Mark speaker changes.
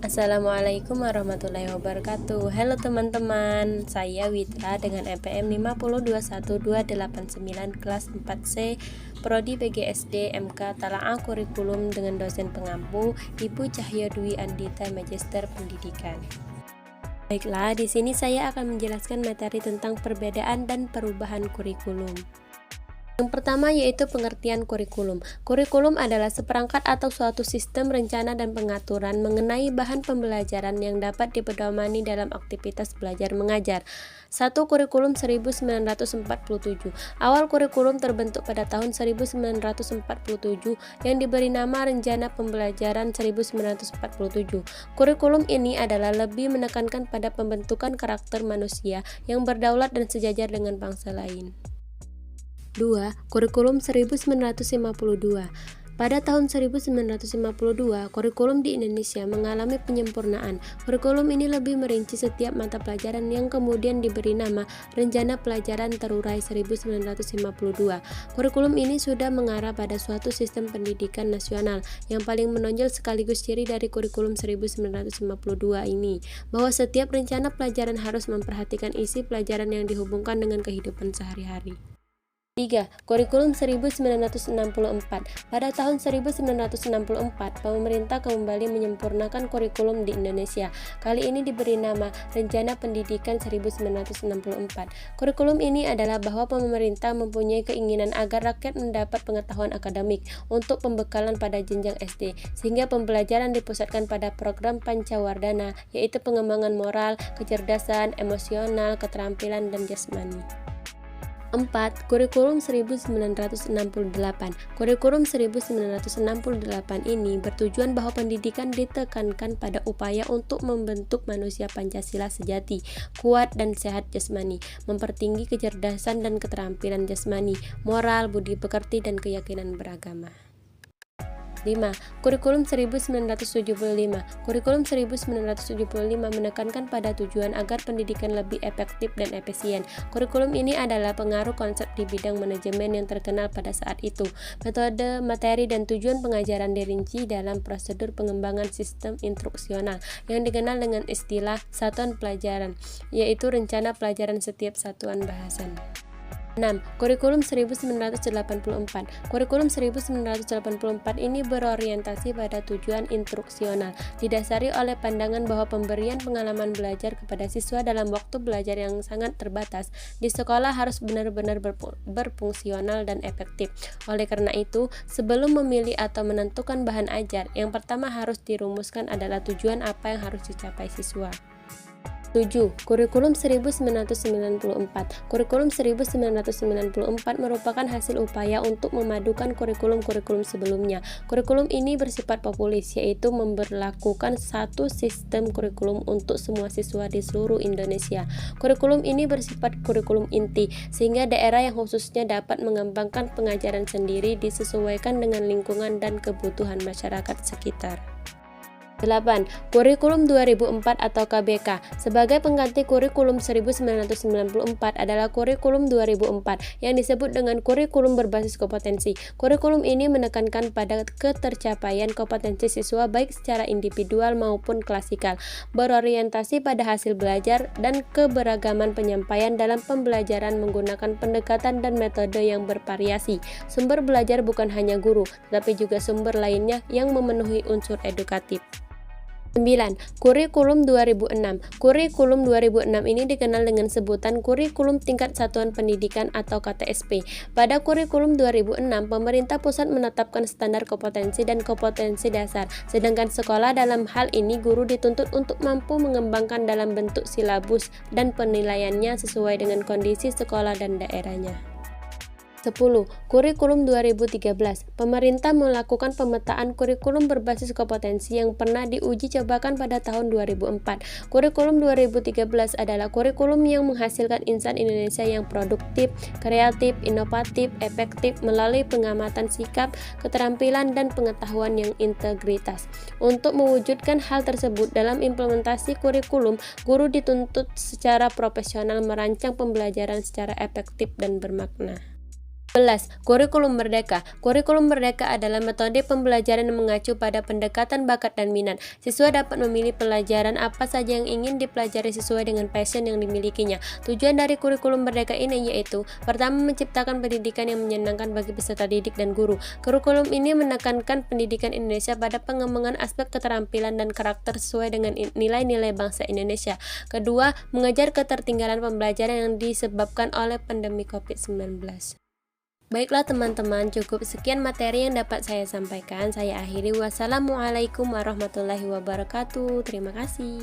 Speaker 1: Assalamualaikum warahmatullahi wabarakatuh. Halo teman-teman, saya Witra dengan NPM 5021289 kelas 4C Prodi PGSD MK Talaang Kurikulum dengan dosen pengampu Ibu Cahya Dwi Andita Magister Pendidikan. Baiklah, di sini saya akan menjelaskan materi tentang perbedaan dan perubahan kurikulum. Yang pertama yaitu pengertian kurikulum. Kurikulum adalah seperangkat atau suatu sistem rencana dan pengaturan mengenai bahan pembelajaran yang dapat dipedomani dalam aktivitas belajar mengajar. 1. Kurikulum 1947. Awal kurikulum terbentuk pada tahun 1947 yang diberi nama Rencana Pembelajaran 1947. Kurikulum ini adalah lebih menekankan pada pembentukan karakter manusia yang berdaulat dan sejajar dengan bangsa lain. 2. Kurikulum 1952. Pada tahun 1952, kurikulum di Indonesia mengalami penyempurnaan. Kurikulum ini lebih merinci setiap mata pelajaran yang kemudian diberi nama Rencana Pelajaran Terurai 1952. Kurikulum ini sudah mengarah pada suatu sistem pendidikan nasional. Yang paling menonjol sekaligus ciri dari kurikulum 1952 ini, bahwa setiap rencana pelajaran harus memperhatikan isi pelajaran yang dihubungkan dengan kehidupan sehari-hari. 3. Kurikulum 1964. Pada tahun 1964, pemerintah kembali menyempurnakan kurikulum di Indonesia. Kali ini diberi nama Rencana Pendidikan 1964. Kurikulum ini adalah bahwa pemerintah mempunyai keinginan agar rakyat mendapat pengetahuan akademik untuk pembekalan pada jenjang SD, sehingga pembelajaran dipusatkan pada program Pancawardana, yaitu pengembangan moral, kecerdasan, emosional, keterampilan, dan jasmani. 4. Kurikulum 1968. Kurikulum 1968 ini bertujuan bahwa pendidikan ditekankan pada upaya untuk membentuk manusia Pancasila sejati, kuat dan sehat jasmani, mempertinggi kecerdasan dan keterampilan jasmani, moral, budi pekerti, dan keyakinan beragama. 5. Kurikulum 1975. Kurikulum 1975 menekankan pada tujuan agar pendidikan lebih efektif dan efisien. Kurikulum ini adalah pengaruh konsep di bidang manajemen yang terkenal pada saat itu. Metode, materi, dan tujuan pengajaran dirinci dalam prosedur pengembangan sistem instruksional yang dikenal dengan istilah satuan pelajaran, yaitu rencana pelajaran setiap satuan bahasan. 6. Kurikulum 1984. Kurikulum 1984 ini berorientasi pada tujuan instruksional, didasari oleh pandangan bahwa pemberian pengalaman belajar kepada siswa dalam waktu belajar yang sangat terbatas di sekolah harus benar-benar berfungsional dan efektif. Oleh karena itu, sebelum memilih atau menentukan bahan ajar, yang pertama harus dirumuskan adalah tujuan apa yang harus dicapai siswa. 7. Kurikulum 1994. Kurikulum 1994 merupakan hasil upaya untuk memadukan kurikulum-kurikulum sebelumnya. Kurikulum ini bersifat populis, yaitu memberlakukan satu sistem kurikulum untuk semua siswa di seluruh Indonesia. Kurikulum ini bersifat kurikulum inti, sehingga daerah yang khususnya dapat mengembangkan pengajaran sendiri disesuaikan dengan lingkungan dan kebutuhan masyarakat sekitar. 8. Kurikulum 2004 atau KBK. Sebagai pengganti kurikulum 1994 adalah kurikulum 2004 yang disebut dengan kurikulum berbasis kompetensi. Kurikulum ini menekankan pada ketercapaian kompetensi siswa baik secara individual maupun klasikal, berorientasi pada hasil belajar dan keberagaman penyampaian dalam pembelajaran menggunakan pendekatan dan metode yang bervariasi. Sumber belajar bukan hanya guru, tetapi juga sumber lainnya yang memenuhi unsur edukatif. 9. Kurikulum 2006. Kurikulum 2006 ini dikenal dengan sebutan Kurikulum Tingkat Satuan Pendidikan atau KTSP. Pada kurikulum 2006, pemerintah pusat menetapkan standar kompetensi dan kompetensi dasar, sedangkan sekolah dalam hal ini guru dituntut untuk mampu mengembangkan dalam bentuk silabus dan penilaiannya sesuai dengan kondisi sekolah dan daerahnya. 10. Kurikulum 2013. Pemerintah melakukan pemetaan kurikulum berbasis kompetensi yang pernah diuji cobakan pada tahun 2004. Kurikulum 2013 adalah kurikulum yang menghasilkan insan Indonesia yang produktif, kreatif, inovatif, efektif melalui pengamatan sikap, keterampilan, dan pengetahuan yang integritas. Untuk mewujudkan hal tersebut dalam implementasi kurikulum, guru dituntut secara profesional merancang pembelajaran secara efektif dan bermakna. 11. Kurikulum Merdeka. Kurikulum Merdeka adalah metode pembelajaran yang mengacu pada pendekatan bakat dan minat. Siswa dapat memilih pelajaran apa saja yang ingin dipelajari sesuai dengan passion yang dimilikinya. Tujuan dari kurikulum Merdeka ini yaitu: pertama, menciptakan pendidikan yang menyenangkan bagi peserta didik dan guru. Kurikulum ini menekankan pendidikan Indonesia pada pengembangan aspek keterampilan dan karakter sesuai dengan nilai-nilai bangsa Indonesia. Kedua, mengejar ketertinggalan pembelajaran yang disebabkan oleh pandemi COVID-19. Baiklah teman-teman, cukup sekian materi yang dapat saya sampaikan. Saya akhiri. Wassalamualaikum warahmatullahi wabarakatuh. Terima kasih.